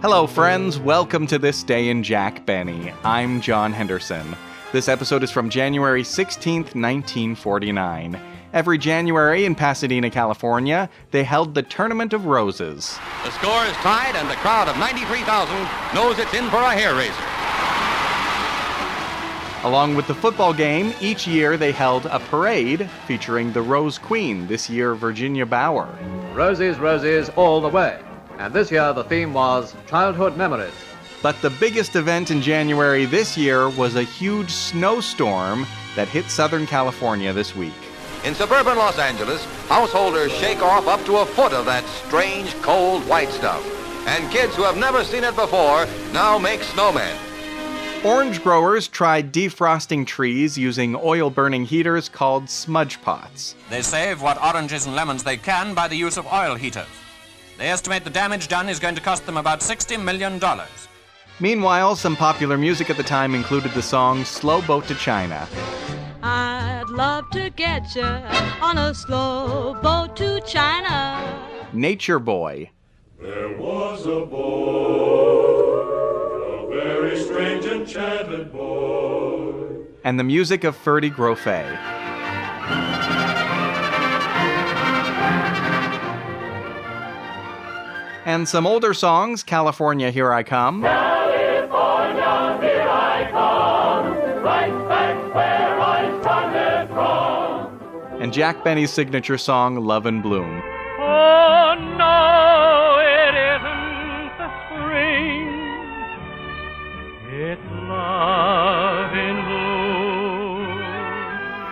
Hello, friends. Welcome to This Day in Jack Benny. I'm John Henderson. This episode is from January 16th, 1949. Every January in Pasadena, California, they held the Tournament of Roses. The score is tied, and the crowd of 93,000 knows it's in for a hair raiser. Along with the football game, each year they held a parade featuring the Rose Queen, this year Virginia Bauer. Roses, roses, all the way. And this year the theme was childhood memories. But the biggest event in January this year was a huge snowstorm that hit Southern California this week. In suburban Los Angeles, householders shake off up to a foot of that strange, cold, white stuff. And kids who have never seen it before now make snowmen. Orange growers tried defrosting trees using oil-burning heaters called smudge pots. They save what oranges and lemons they can by the use of oil heaters. They estimate the damage done is going to cost them about $60 million. Meanwhile, some popular music at the time included the song Slow Boat to China. I'd love to get you on a slow boat to China. Nature Boy. There was a boy, a very strange enchanted boy. And the music of Ferde Grofé. And some older songs, California, Here I Come. California, here I come, right back where I started from. And Jack Benny's signature song, Love and Bloom. Oh, no, it isn't the spring. It's love in bloom.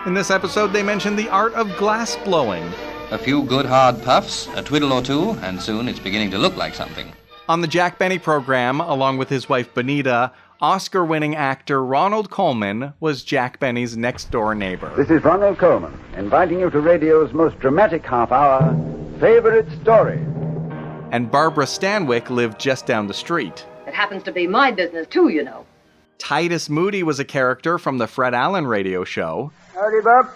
In this episode, they mention the art of glass blowing. A few good hard puffs, a twiddle or two, and soon it's beginning to look like something. On the Jack Benny program, along with his wife Benita, Oscar-winning actor Ronald Colman was Jack Benny's next-door neighbor. This is Ronald Colman, inviting you to radio's most dramatic half-hour, Favorite Story. And Barbara Stanwyck lived just down the street. It happens to be my business, too, you know. Titus Moody was a character from the Fred Allen radio show. Howdy, Bob.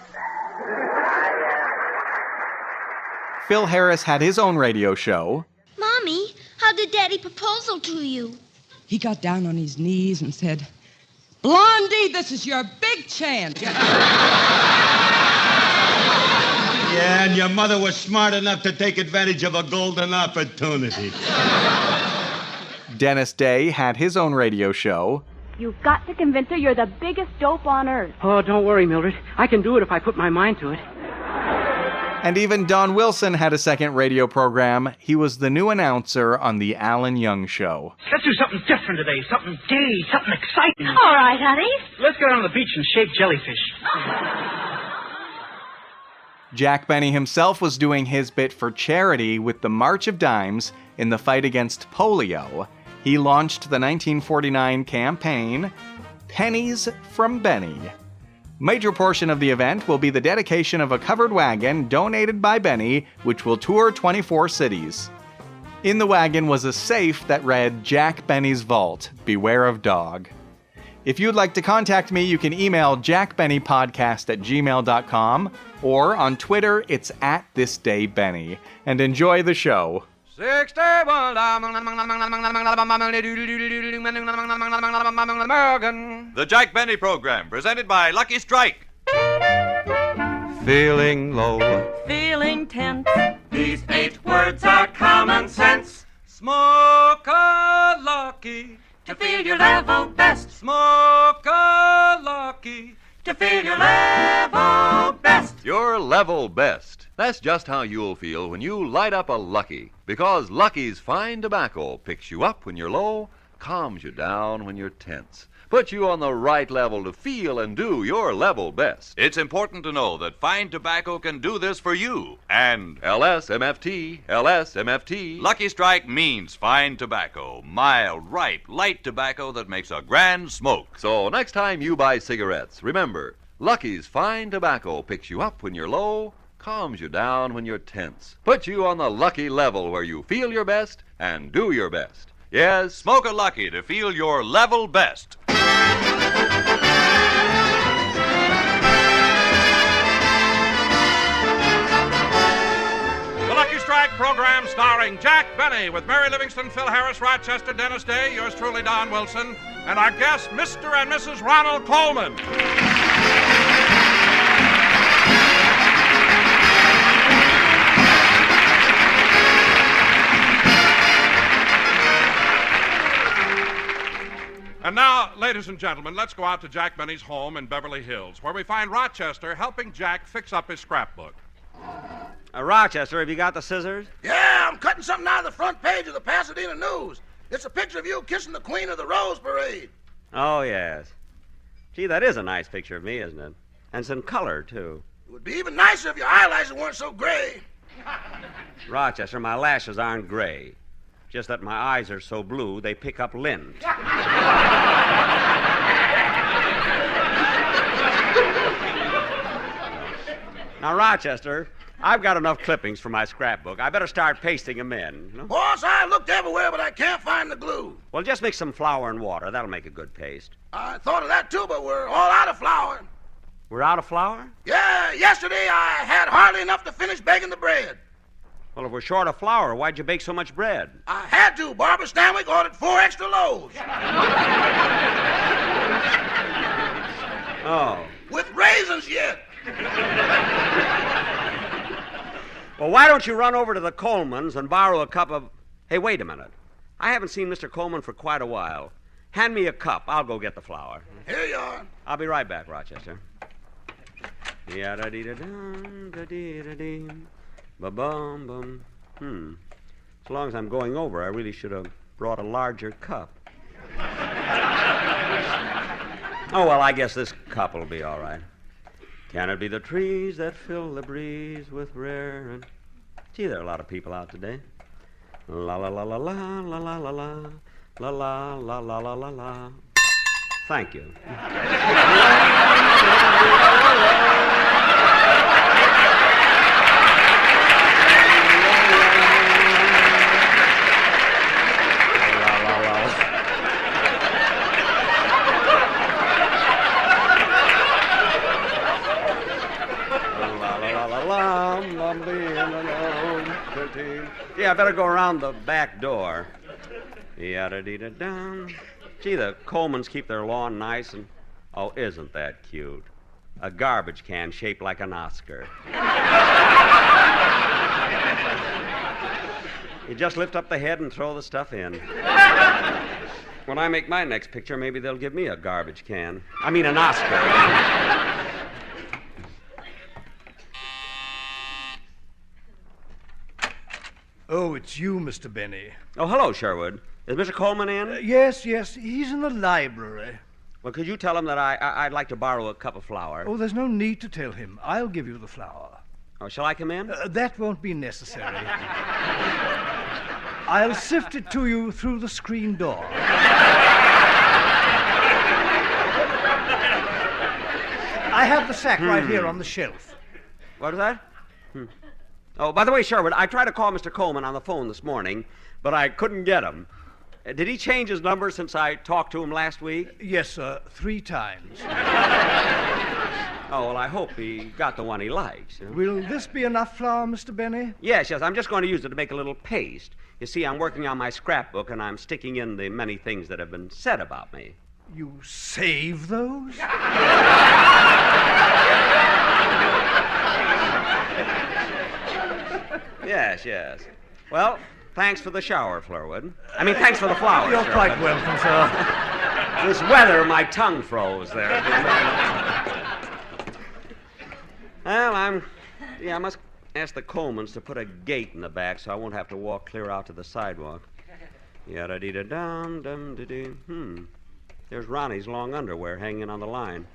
Phil Harris had his own radio show. Mommy, how did Daddy proposal to you? He got down on his knees and said, "Blondie, this is your big chance." Yeah, and your mother was smart enough to take advantage of a golden opportunity. Dennis Day had his own radio show. You've got to convince her you're the biggest dope on earth. Oh, don't worry, Mildred. I can do it if I put my mind to it. And even Don Wilson had a second radio program. He was the new announcer on The Alan Young Show. Let's do something different today. Something gay, something exciting. All right, honey. Let's go down to the beach and shake jellyfish. Jack Benny himself was doing his bit for charity with the March of Dimes in the fight against polio. He launched the 1949 campaign, Pennies from Benny. Major portion of the event will be the dedication of a covered wagon donated by Benny, which will tour 24 cities. In the wagon was a safe that read, Jack Benny's Vault, Beware of Dog. If you'd like to contact me, you can email jackbennypodcast@gmail.com, or on Twitter, it's @thisdaybenny. And enjoy the show. The Jack Benny Program, presented by Lucky Strike. Feeling low, Feeling tense. these 8 words are common sense. Smoke a Lucky to feel your level best. Smoke a Lucky to feel your level best. Your level best. That's just how you'll feel when you light up a Lucky. Because Lucky's fine tobacco picks you up when you're low, calms you down when you're tense, puts you on the right level to feel and do your level best. It's important to know that fine tobacco can do this for you. And LSMFT, LSMFT. Lucky Strike means fine tobacco. Mild, ripe, light tobacco that makes a grand smoke. So next time you buy cigarettes, remember, Lucky's fine tobacco picks you up when you're low, calms you down when you're tense, puts you on the Lucky level where you feel your best and do your best. Yes, smoke a Lucky to feel your level best. The Lucky Strike program starring starring Jack Benny with Mary Livingston, Phil Harris, Rochester, Dennis Day, yours truly, Don Wilson, and our guests, Mr. and Mrs. Ronald Colman. And now, ladies and gentlemen, let's go out to Jack Benny's home in Beverly Hills, where we find Rochester helping Jack fix up his scrapbook. Rochester, have you got the scissors? Yeah, I'm cutting something out of the front page of the Pasadena News. It's a picture of you kissing the Queen of the Rose Parade. Oh, yes. Gee, that is a nice picture of me, isn't it? And some color, too. It would be even nicer if your eyelashes weren't so gray. Rochester, my lashes aren't gray. Just that my eyes are so blue, they pick up lint. Now, Rochester, I've got enough clippings for my scrapbook. I better start pasting them in. You know? Boss, I looked everywhere, but I can't find the glue. Well, just mix some flour and water. That'll make a good paste. I thought of that, too, but we're all out of flour. We're out of flour? Yeah, yesterday I had hardly enough to finish baking the bread. Well, if we're short of flour, why'd you bake so much bread? I had to. Barbara Stanwyck ordered 4 extra loaves. Oh. With raisins yet. Well, why don't you run over to the Colmans and borrow a cup of... Hey, wait a minute. I haven't seen Mr. Colman for quite a while. Hand me a cup. I'll go get the flour. Here you are. I'll be right back, Rochester. Ya-da-dee-da-dum, da-dee-da-dee. Ba-bum-bum. As long as I'm going over, I really should have brought a larger cup. Oh, well, I guess this cup will be all right. Can it be the trees that fill the breeze with rare and... Gee, there are a lot of people out today. La-la-la-la-la, la-la-la-la, la-la-la-la-la-la. Thank you. Yeah, I better go around the back door. Yada-dee-da-dum. Gee, the Colmans keep their lawn nice and... Oh, isn't that cute? A garbage can shaped like an Oscar. You just lift up the head and throw the stuff in. When I make my next picture, maybe they'll give me a garbage can. I mean, an Oscar. Oh, it's you, Mr. Benny. Oh, hello, Sherwood. Is Mr. Colman in? Yes. He's in the library. Well, could you tell him that I'd like to borrow a cup of flour? Oh, there's no need to tell him. I'll give you the flour. Oh, shall I come in? That won't be necessary. I'll sift it to you through the screen door. I have the sack right here on the shelf. What is that? Oh, by the way, Sherwood, I tried to call Mr. Colman on the phone this morning, but I couldn't get him. Did he change his number since I talked to him last week? Yes, sir. 3 times. Oh, well, I hope he got the one he likes. Will this be enough flour, Mr. Benny? Yes. I'm just going to use it to make a little paste. You see, I'm working on my scrapbook, and I'm sticking in the many things that have been said about me. You save those? Yes. Well, thanks for the shower, Flurwood. I mean, thanks for the flowers. You're quite welcome, sir. This weather, my tongue froze there. Well, I must ask the Colmans to put a gate in the back so I won't have to walk clear out to the sidewalk. Yada-dee-da-dum-dum-dee-dee. There's Ronnie's long underwear hanging on the line.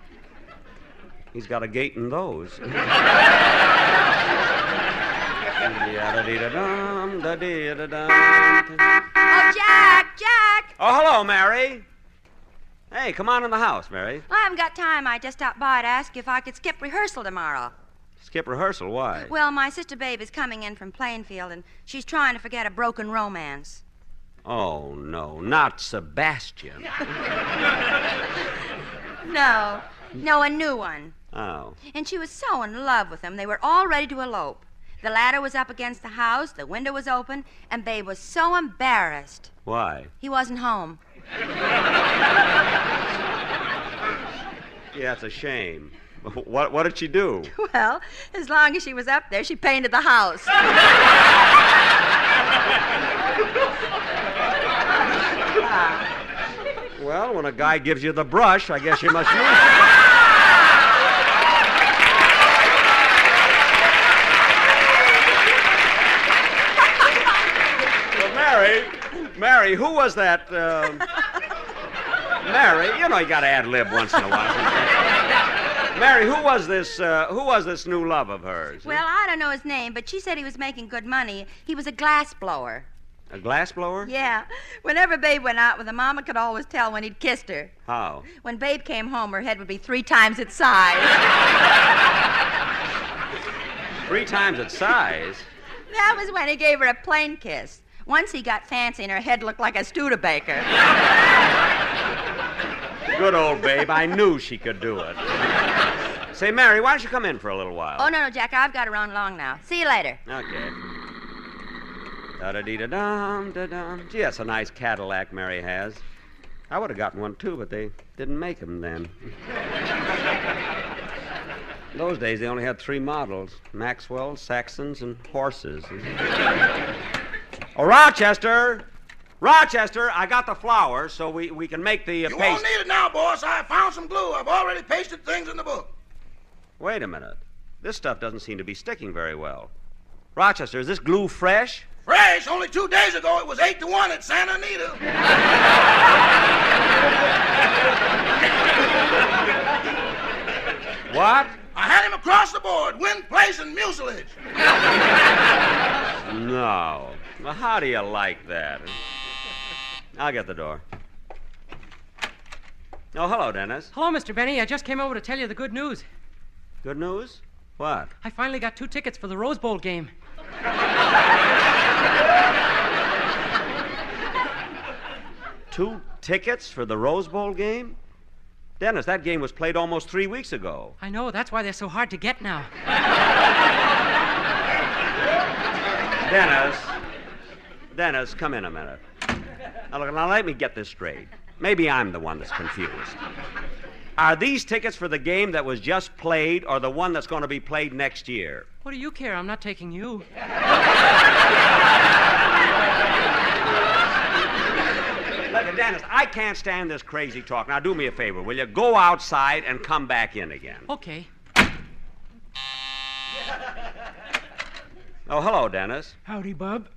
He's got a gate in those. Oh, Jack! Oh, hello, Mary. Hey, come on in the house, Mary. I haven't got time. I just stopped by to ask you if I could skip rehearsal tomorrow. Skip rehearsal? Why? Well, my sister Babe is coming in from Plainfield, and she's trying to forget a broken romance. Oh, no, not Sebastian. No, a new one. Oh. And she was so in love with him, they were all ready to elope. The ladder was up against the house, the window was open, and Babe was so embarrassed. Why? He wasn't home. Yeah, it's a shame. What did she do? Well, as long as she was up there, she painted the house. Well, when a guy gives you the brush, I guess you must use it. Well, Mary, who was that? Mary, you know you got to ad lib once in a while. Mary, who was this new love of hers? Well, I don't know his name, but she said he was making good money. He was a glass blower. A glass blower? Yeah. Whenever Babe went out with her, Mama could always tell when he'd kissed her. How? When Babe came home, her head would be 3 times its size. 3 times its size? That was when he gave her a plain kiss. Once he got fancy and her head looked like a Studebaker. Good old Babe. I knew she could do it. Say, Mary, why don't you come in for a little while? Oh, no, Jack, I've got to run along now. See you later. Okay. Da-da-dee-da-dum, da-dum. Gee, that's a nice Cadillac Mary has. I would have gotten one, too, but they didn't make them then. In those days, they only had 3 models. Maxwell, Saxons, and horses. Oh, Rochester! Rochester, I got the flour so we can make the You won't need it now, boss. I found some glue. I've already pasted things in the book. Wait a minute. This stuff doesn't seem to be sticking very well. Rochester, is this glue fresh? Fresh? Only 2 days ago it was 8-1 at Santa Anita. What? I had him across the board, win, place, and mucilage. No. Well, how do you like that? I'll get the door. Oh, hello, Dennis. Hello, Mr. Benny. I just came over to tell you the good news. Good news? What? I finally got 2 tickets for the Rose Bowl game. 2 tickets for the Rose Bowl game? Dennis, that game was played almost 3 weeks ago. I know. That's why they're so hard to get now. Dennis, come in a minute. Now, let me get this straight. Maybe I'm the one that's confused. Are these tickets for the game that was just played or the one that's going to be played next year? What do you care? I'm not taking you. Look, Dennis, I can't stand this crazy talk. Now, do me a favor, will you? Go outside and come back in again. Okay. Oh, hello, Dennis. Howdy, Bub.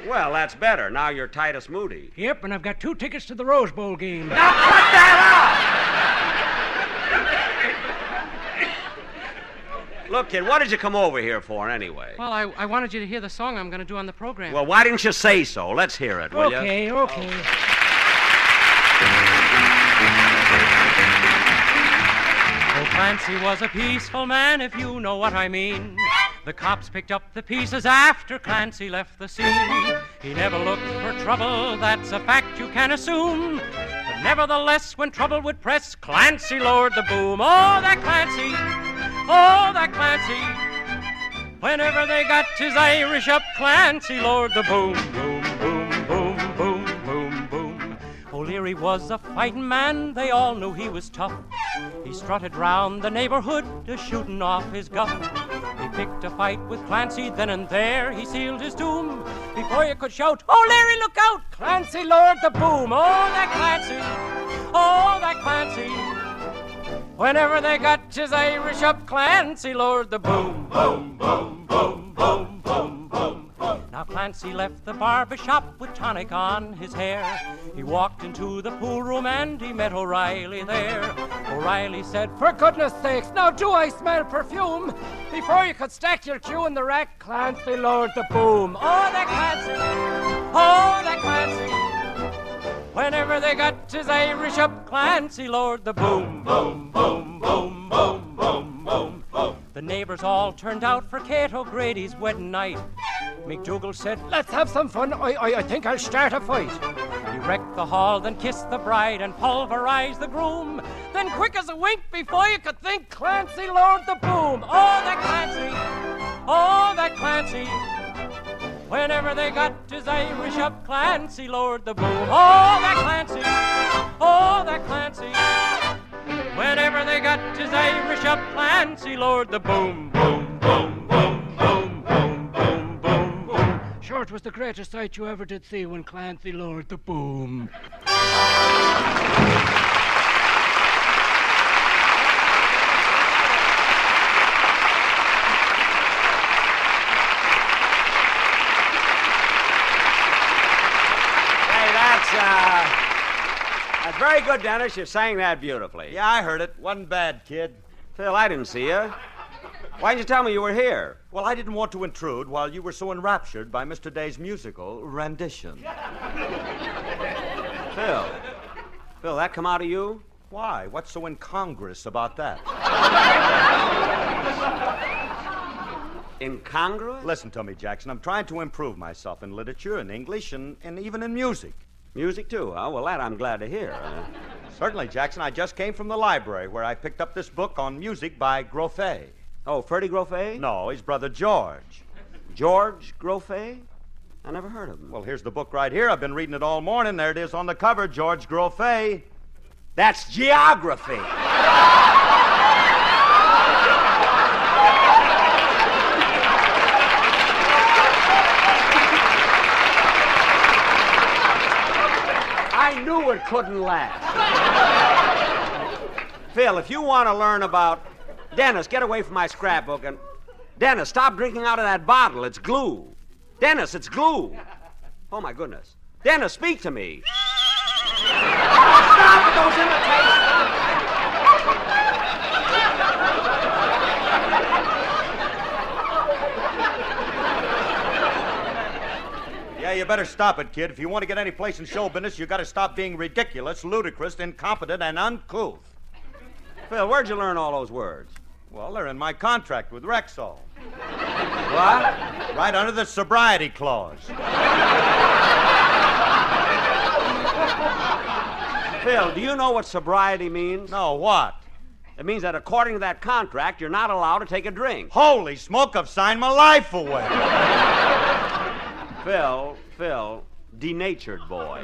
Well, that's better. Now you're Titus Moody. Yep, and I've got 2 tickets to the Rose Bowl game. Now put that up! Look, kid, what did you come over here for anyway? Well, I wanted you to hear the song I'm going to do on the program. Well, why didn't you say so? Let's hear it, will you? Okay. Oh, Clancy was a peaceful man, if you know what I mean. The cops picked up the pieces after Clancy left the scene. He never looked for trouble, that's a fact you can assume. But nevertheless, when trouble would press, Clancy lowered the boom. Oh, that Clancy! Oh, that Clancy! Whenever they got his Irish up, Clancy lowered the boom. Boom, boom, boom, boom, boom, boom. O'Leary was a fighting man, they all knew he was tough. He strutted round the neighborhood, shooting off his guff. He picked a fight with Clancy, then and there he sealed his doom. Before you could shout, "Oh, Larry, look out!" Clancy lowered the boom. Oh, that Clancy! Oh, that Clancy! Whenever they got his Irish up, Clancy lowered the boom. Boom, boom, boom, boom, boom, boom. Now Clancy left the barber shop with tonic on his hair. He walked into the pool room and he met O'Reilly there. O'Reilly said, "For goodness sakes, now do I smell perfume?" Before you could stack your cue in the rack, Clancy lowered the boom. Oh, that Clancy! Oh, that Clancy! Whenever they got his Irish up, Clancy lowered the boom. Boom, boom, boom, boom, boom, boom, boom. The neighbors all turned out for Kate O'Grady's wedding night. McDougal said, "Let's have some fun. I think I'll start a fight." He wreck the hall, then kiss the bride and pulverize the groom. Then quick as a wink, before you could think, Clancy lowered the boom. Oh, that Clancy! Oh, that Clancy! Whenever they got his Irish up, Clancy lowered the boom. Oh, that Clancy! Oh, that Clancy! Whenever they got his Irish up, Clancy lowered the boom, boom, boom, boom, boom, boom, boom, boom, boom. Sure, it was the greatest sight you ever did see when Clancy lowered the boom. That's very good, Dennis. You sang that beautifully. Yeah, I heard it. Wasn't bad, kid. Phil, I didn't see you. Why didn't you tell me you were here? Well, I didn't want to intrude while you were so enraptured by Mr. Day's musical rendition. Phil, that come out of you? Why? What's so incongruous about that? Incongruous? Listen to me, Jackson. I'm trying to improve myself in literature, in English, and even in music. Music, too, huh? Well, that I'm glad to hear. Certainly, Jackson. I just came from the library where I picked up this book on music by Grofé. Oh, Ferde Grofé? No, his brother George. George Grofé? I never heard of him. Well, here's the book right here. I've been reading it all morning. There it is on the cover, George Grofé. That's geography. I knew it couldn't last. Phil, if you want to learn about... Dennis, get away from my scrapbook and... Dennis, stop drinking out of that bottle. It's glue. Dennis, it's glue. Oh, my goodness. Dennis, speak to me. Stop with those imitations. Yeah, you better stop it, kid. If you want to get any place in show business, you got to stop being ridiculous, ludicrous, incompetent, and uncouth. Phil, where'd you learn all those words? Well, they're in my contract with Rexall. What? Right under the sobriety clause. Phil, do you know what sobriety means? No, what? It means that according to that contract, you're not allowed to take a drink. Holy smoke, I've signed my life away. Phil, denatured boy.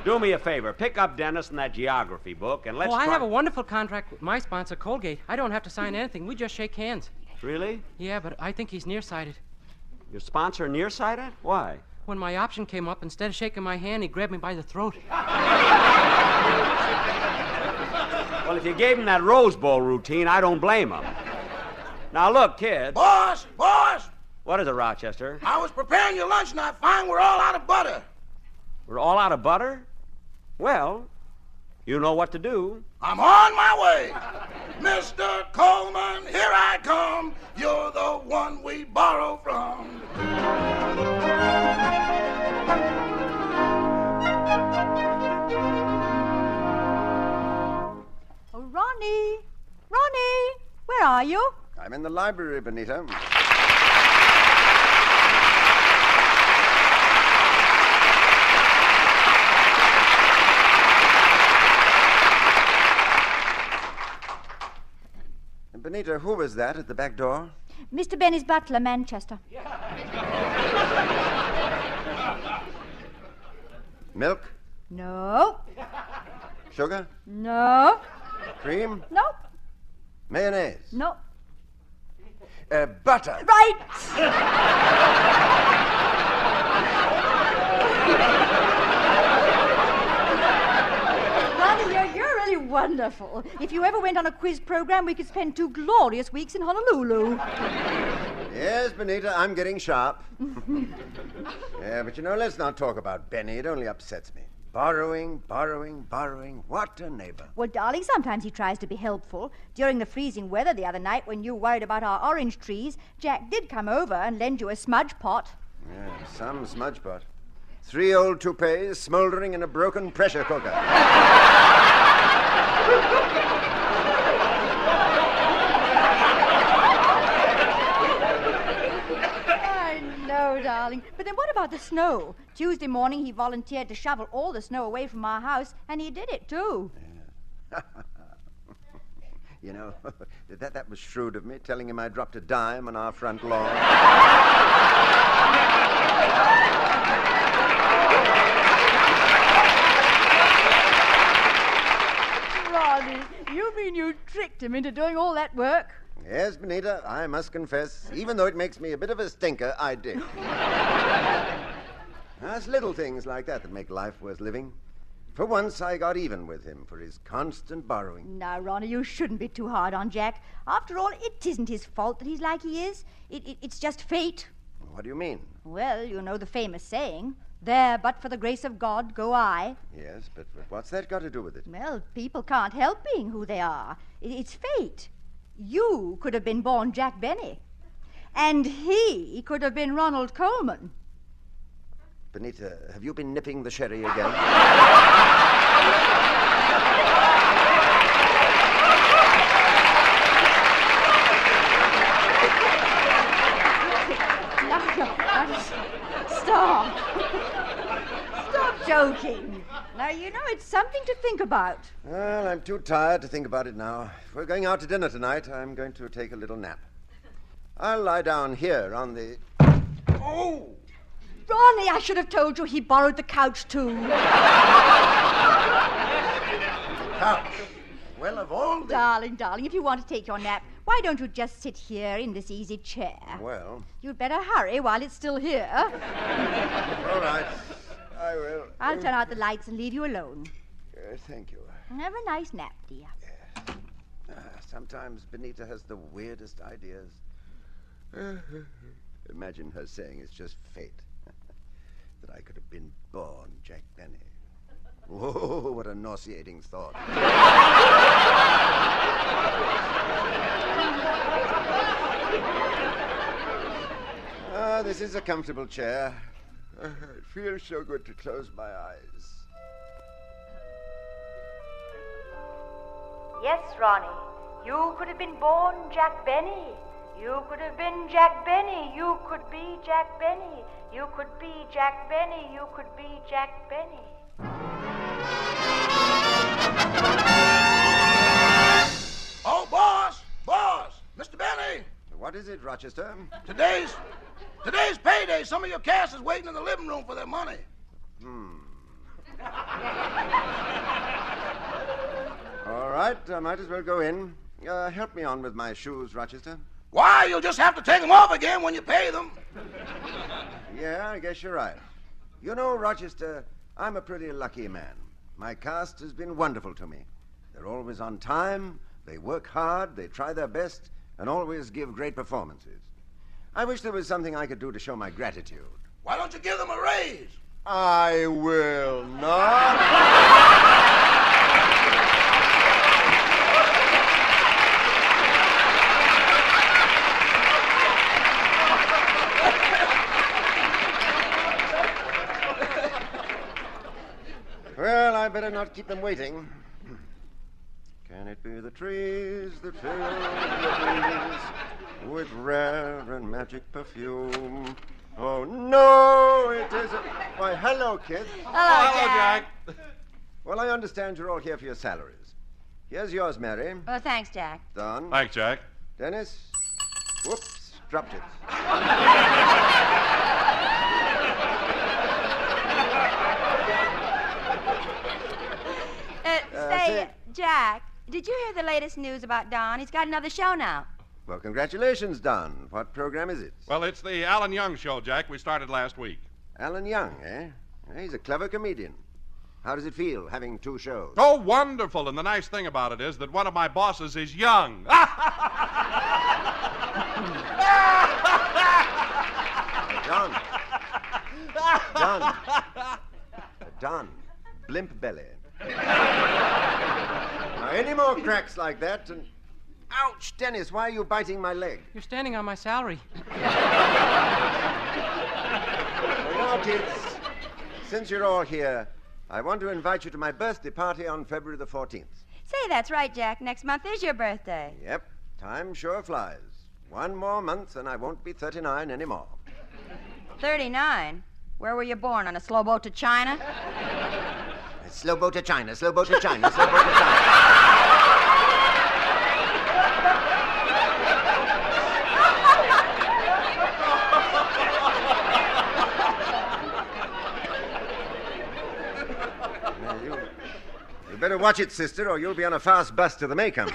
Do me a favor. Pick up Dennis and that geography book, and let's I have a wonderful contract with my sponsor, Colgate. I don't have to sign anything. We just shake hands. Really? Yeah, but I think he's nearsighted. Your sponsor nearsighted? Why? When my option came up, instead of shaking my hand, he grabbed me by the throat. Well, if you gave him that Rose Bowl routine, I don't blame him. Now, look, kid. Boss! What is it, Rochester? I was preparing your lunch and I find we're all out of butter. We're all out of butter? Well, you know what to do. I'm on my way. Mr. Colman, here I come. You're the one we borrow from. Oh, Ronnie, where are you? I'm in the library, Benita. Benita, who was that at the back door? Mr. Benny's butler, Manchester. Milk? No. Sugar? No. Cream? Nope. Mayonnaise? No. Butter? Right. You're really wonderful. If you ever went on a quiz program, we could spend 2 glorious weeks in Honolulu. Yes, Benita, I'm getting sharp. Yeah, but let's not talk about Benny. It only upsets me. Borrowing. What a neighbor. Well, darling, sometimes he tries to be helpful. During the freezing weather the other night when you were worried about our orange trees, Jack did come over and lend you a smudge pot. Yeah, some smudge pot. 3 old toupees smoldering in a broken pressure cooker. I know, Oh, darling. But then what about the snow? Tuesday morning he volunteered to shovel all the snow away from our house, and he did it, too. You know, that was shrewd of me, telling him I dropped a dime on our front lawn. Ronnie, you mean you tricked him into doing all that work? Yes, Benita, I must confess, even though it makes me a bit of a stinker, I did. It's little things like that make life worth living. For once, I got even with him for his constant borrowing. Now, Ronnie, you shouldn't be too hard on Jack. After all, it isn't his fault that he's like he is. It's just fate. What do you mean? Well, you know the famous saying, there but for the grace of God go I. Yes, but what's that got to do with it? Well, people can't help being who they are. It's fate. You could have been born Jack Benny. And he could have been Ronald Colman. Benita, have you been nipping the sherry again? Stop. Stop joking. Now, you know, it's something to think about. Well, I'm too tired to think about it now. If we're going out to dinner tonight, I'm going to take a little nap. I'll lie down here on the... Oh! Ronnie, I should have told you he borrowed the couch, too. Couch? Well, of all the... Darling, if you want to take your nap, why don't you just sit here in this easy chair? Well... You'd better hurry while it's still here. All right, I will. I'll turn out the lights and leave you alone. Thank you. Have a nice nap, dear. Sometimes Benita has the weirdest ideas. Imagine her saying it's just fate. That I could have been born Jack Benny. Whoa, what a nauseating thought. This is a comfortable chair. It feels so good to close my eyes. Yes, Ronnie, you could have been born Jack Benny. You could have been Jack Benny. You could be Jack Benny. You could be Jack Benny. You could be Jack Benny. Oh, boss! Mr. Benny! What is it, Rochester? Today's payday. Some of your cast is waiting in the living room for their money. All right, I might as well go in. Help me on with my shoes, Rochester. Why, you'll just have to take them off again when you pay them. Yeah, I guess you're right. You know, Rochester, I'm a pretty lucky man. My cast has been wonderful to me. They're always on time, they work hard, they try their best, and always give great performances. I wish there was something I could do to show my gratitude. Why don't you give them a raise? I will not. Well, I better not keep them waiting. Can it be the trees that fill the breeze with rare and magic perfume? Oh, no, it isn't. Why, hello, kids. Hello, Jack. Well, I understand you're all here for your salaries. Here's yours, Mary. Oh, thanks, Jack. Don. Thanks, Jack. Dennis. Whoops, dropped it. Say, Jack, did you hear the latest news about Don? He's got another show now. Well, congratulations, Don. What program is it? Well, it's the Alan Young Show, Jack. We started last week. Alan Young, eh? He's a clever comedian. How does it feel, having two shows? Oh, wonderful. And the nice thing about it is that one of my bosses is young. Don. Blimp belly. Now, any more cracks like that, and... Ouch, Dennis, why are you biting my leg? You're standing on my salary. Well, now, kids, since you're all here, I want to invite you to my birthday party on February the 14th. Say, that's right, Jack. Next month is your birthday. Yep, time sure flies. One more month and I won't be 39 anymore. 39? Where were you born? On a slow boat to China? Slow boat to China, slow boat to China, slow boat to China. You better watch it, sister, or you'll be on a fast bus to the Maycomb.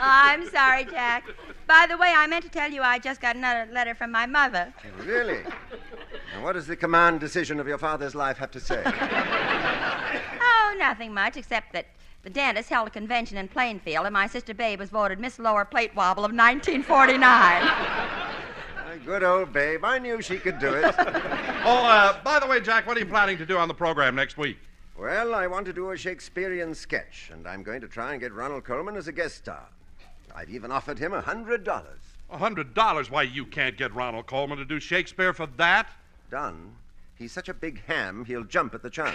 I'm sorry, Jack. By the way, I meant to tell you I just got another letter from my mother. Really? And what does the command decision of your father's life have to say? Oh, nothing much, except that the dentist held a convention in Plainfield, and my sister Babe was voted Miss Lower Plate Wobble of 1949. Good old Babe. I knew she could do it. By the way, Jack, what are you planning to do on the program next week? Well, I want to do a Shakespearean sketch, and I'm going to try and get Ronald Colman as a guest star. I've even offered him $100. $100? Why, you can't get Ronald Colman to do Shakespeare for that. Don, he's such a big ham, he'll jump at the chance.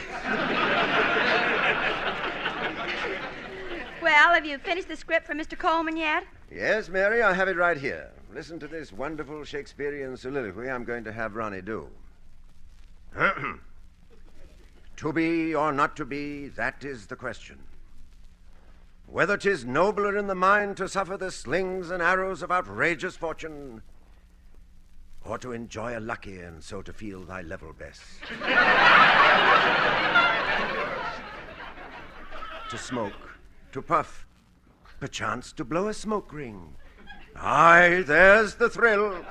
Well, have you finished the script for Mr. Colman yet? Yes, Mary, I have it right here. Listen to this wonderful Shakespearean soliloquy I'm going to have Ronnie do. To be or not to be, that is the question. Whether 'tis nobler in the mind to suffer the slings and arrows of outrageous fortune, or to enjoy a lucky and so to feel thy level best. To smoke, to puff, perchance to blow a smoke ring. Aye, there's the thrill.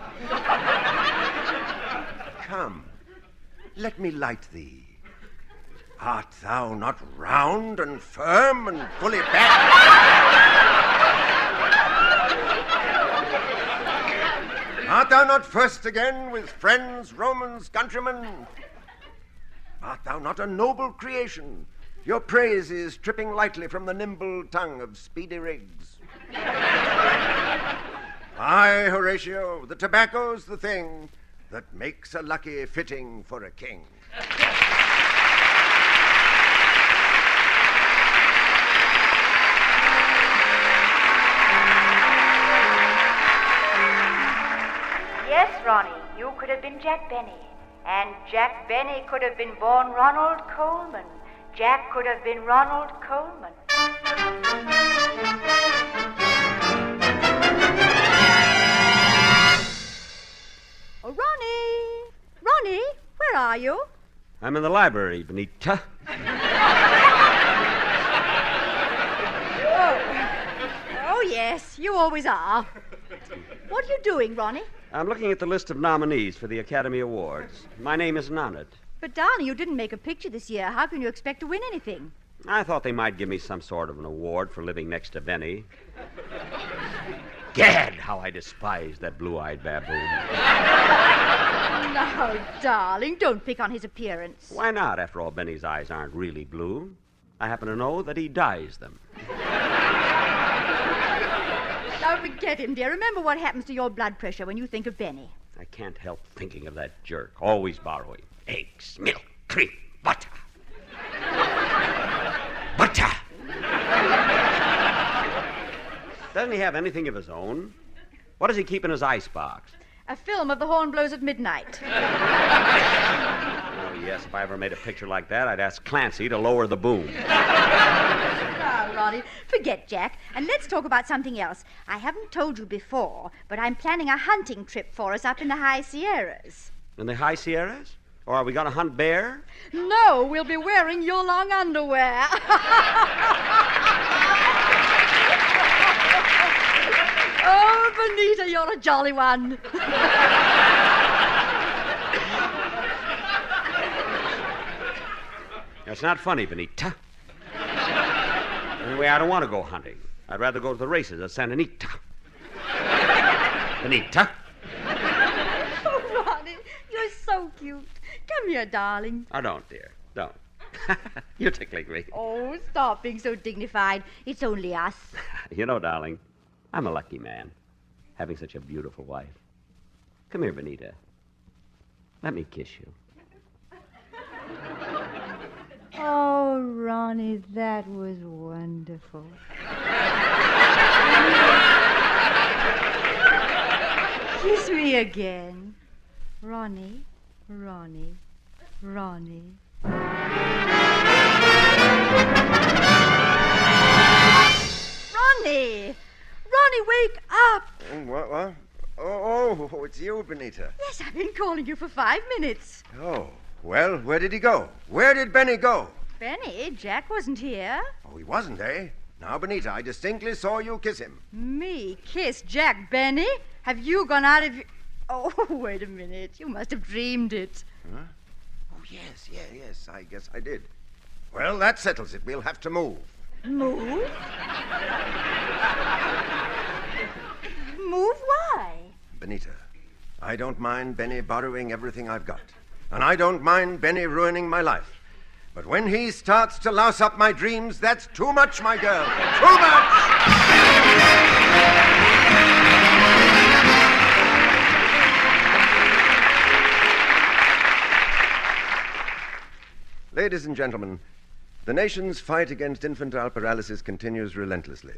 Come, let me light thee. Art thou not round and firm and fully packed? Art thou not first again with friends, Romans, countrymen? Art thou not a noble creation? Your praise is tripping lightly from the nimble tongue of speedy rigs. Aye, Horatio, the tobacco's the thing that makes a lucky fitting for a king. Yes, Ronnie, you could have been Jack Benny. And Jack Benny could have been born Ronald Colman. Jack could have been Ronald Colman. Oh, Ronnie! Ronnie, where are you? I'm in the library, Benita. Oh, yes, you always are. What are you doing, Ronnie? I'm looking at the list of nominees for the Academy Awards. My name isn't on it. But, darling, you didn't make a picture this year. How can you expect to win anything? I thought they might give me some sort of an award for living next to Benny. Gad, how I despise that blue-eyed baboon. No, darling, don't pick on his appearance. Why not? After all, Benny's eyes aren't really blue. I happen to know that he dyes them. Don't forget him, dear. Remember what happens to your blood pressure when you think of Benny. I can't help thinking of that jerk, always borrowing eggs, milk, cream, butter. Butter! Doesn't he have anything of his own? What does he keep in his icebox? A film of the horn blows at midnight. Oh, yes, if I ever made a picture like that, I'd ask Clancy to lower the boom. Ah, Ronnie, forget Jack, and let's talk about something else. I haven't told you before, but I'm planning a hunting trip for us up in the High Sierras. In the High Sierras? Or are we going to hunt bear? No, we'll be wearing your long underwear. Oh, Benita, you're a jolly one. That's not funny, Benita. Anyway, I don't want to go hunting. I'd rather go to the races at Santa Anita. Benita. Oh, Ronnie, you're so cute. Come here, darling. Oh, don't, dear. Don't. You're tickling me. Oh, stop being so dignified. It's only us. You know, darling, I'm a lucky man, having such a beautiful wife. Come here, Benita. Let me kiss you. Oh, Ronnie, that was wonderful. Kiss me again. Ronnie, Ronnie, Ronnie. Ronnie! Ronnie, wake up! What? Oh, it's you, Benita. Yes, I've been calling you for 5 minutes. Oh, well, where did he go? Where did Benny go? Benny, Jack wasn't here. Oh, he wasn't, eh? Now, Benita, I distinctly saw you kiss him. Me kiss Jack Benny? Have you gone out of your... Oh, wait a minute. You must have dreamed it. Huh? Oh, yes. I guess I did. Well, that settles it. We'll have to move. Move? Move why? Benita, I don't mind Benny borrowing everything I've got. And I don't mind Benny ruining my life. But when he starts to louse up my dreams, that's too much, my girl. Too much! Ladies and gentlemen, the nation's fight against infantile paralysis continues relentlessly.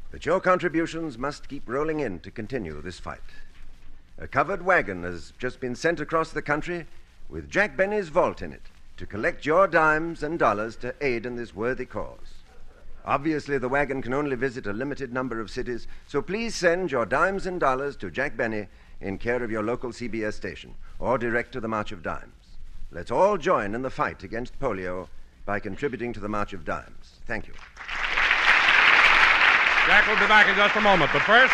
But your contributions must keep rolling in to continue this fight. A covered wagon has just been sent across the country with Jack Benny's vault in it to collect your dimes and dollars to aid in this worthy cause. Obviously, the wagon can only visit a limited number of cities, so please send your dimes and dollars to Jack Benny in care of your local CBS station or direct to the March of Dimes. Let's all join in the fight against polio by contributing to the March of Dimes. Thank you. Jack will be back in just a moment, but first...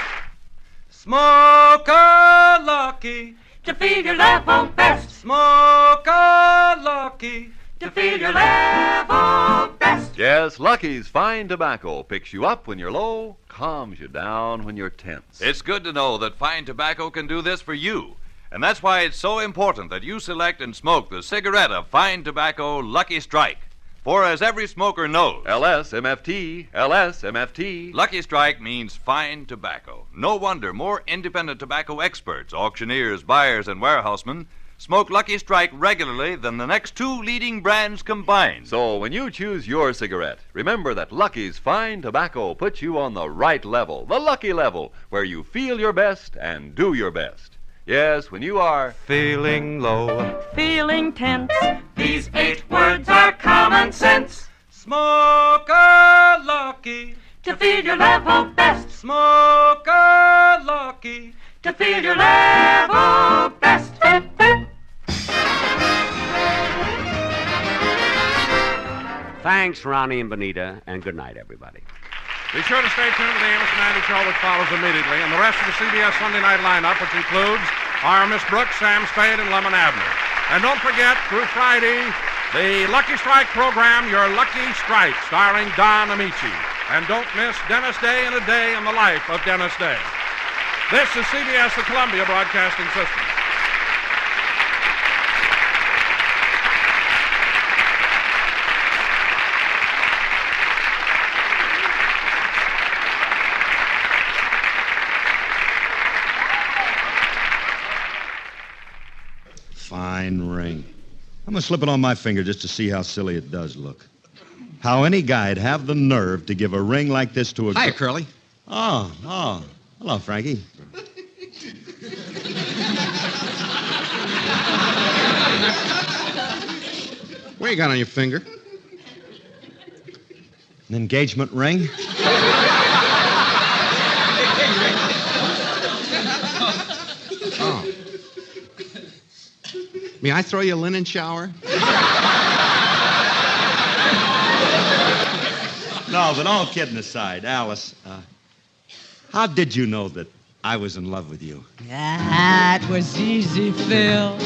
Smoke a lucky to feel your level best. Smoke a lucky to feel your level best. Yes, Lucky's fine tobacco picks you up when you're low, calms you down when you're tense. It's good to know that fine tobacco can do this for you. And that's why it's so important that you select and smoke the cigarette of fine tobacco Lucky Strike. For as every smoker knows, LSMFT. Lucky Strike means fine tobacco. No wonder more independent tobacco experts, auctioneers, buyers, and warehousemen smoke Lucky Strike regularly than the next 2 leading brands combined. So when you choose your cigarette, remember that Lucky's fine tobacco puts you on the right level, the lucky level, where you feel your best and do your best. Yes, when you are feeling low, feeling tense, these 8 words are common sense. Smoke a lucky to feel your level best. Smoke a lucky to feel your level best. Thanks, Ronnie and Benita, and good night, everybody. Be sure to stay tuned to the Amos and Andy Show, which follows immediately, and the rest of the CBS Sunday night lineup, which includes our Miss Brooks, Sam Spade, and Lemon Abner. And don't forget, through Friday, the Lucky Strike program, Your Lucky Strike, starring Don Amici. And don't miss Dennis Day and a Day in the Life of Dennis Day. This is CBS, the Columbia Broadcasting System. Fine ring. I'm going to slip it on my finger just to see how silly it does look. How any guy'd have the nerve to give a ring like this to a... Hiya, Curly. Oh. Hello, Frankie. What you got on your finger? An engagement ring? Oh. May I throw you a linen shower? No, but all kidding aside, Alice, how did you know that I was in love with you? That was easy, Phil.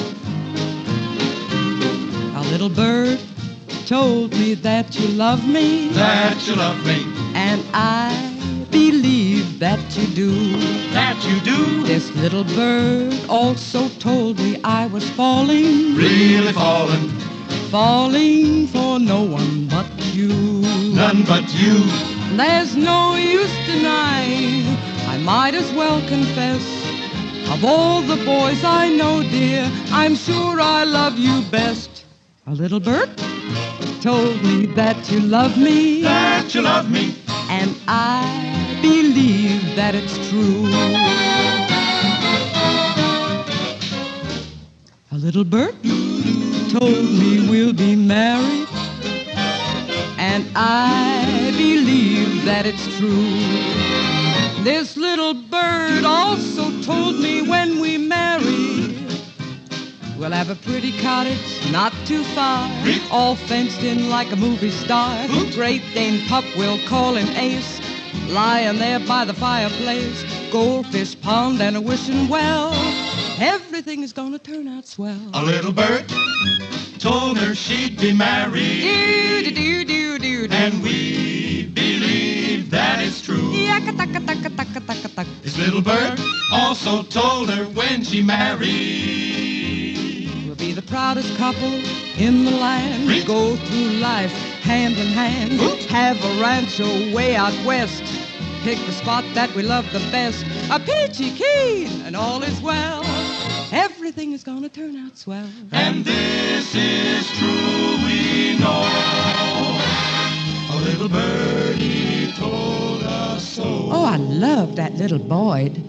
A little bird told me that you love me. That you love me. And I believe that you do. That you do. This little bird also told me I was falling. Really falling. Falling for no one but you. None but you. There's no use denying, I might as well confess. Of all the boys I know, dear, I'm sure I love you best. A little bird told me that you love me. That you love me. and I believe that it's true. A little bird told me we'll be married, and I believe that it's true. This little bird also told me when we marry, we'll have a pretty cottage not too far, all fenced in like a movie star. Great Dane pup, we'll call him Ace, lying there by the fireplace. Goldfish pond and a wishing well, everything is gonna turn out swell. A little bird told her she'd be married, and we believe that it's true. This little bird also told her when she married, we'll be the proudest couple in the land. Go through life hand in hand, have a rancho way out west, pick the spot that we love the best, a peachy keen, and all is well. Everything is gonna turn out swell. And this is true, we know. A little birdie told us so. Oh, I love that little Boyd.